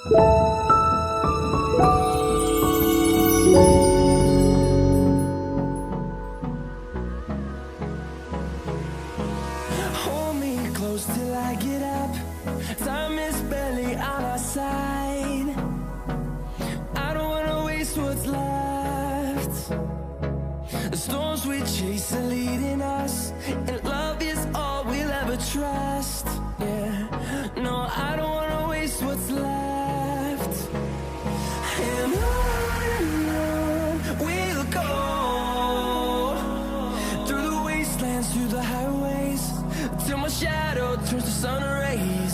Hold me close till I get up. Time is barely on our side. I don't wanna waste what's left. The storms we chase are leading us, and love is all we'll ever trust. Yeah, no, I don't wanna waste what's left. And on we'll go, through the wastelands, through the highways, till my shadow turns to sun rays.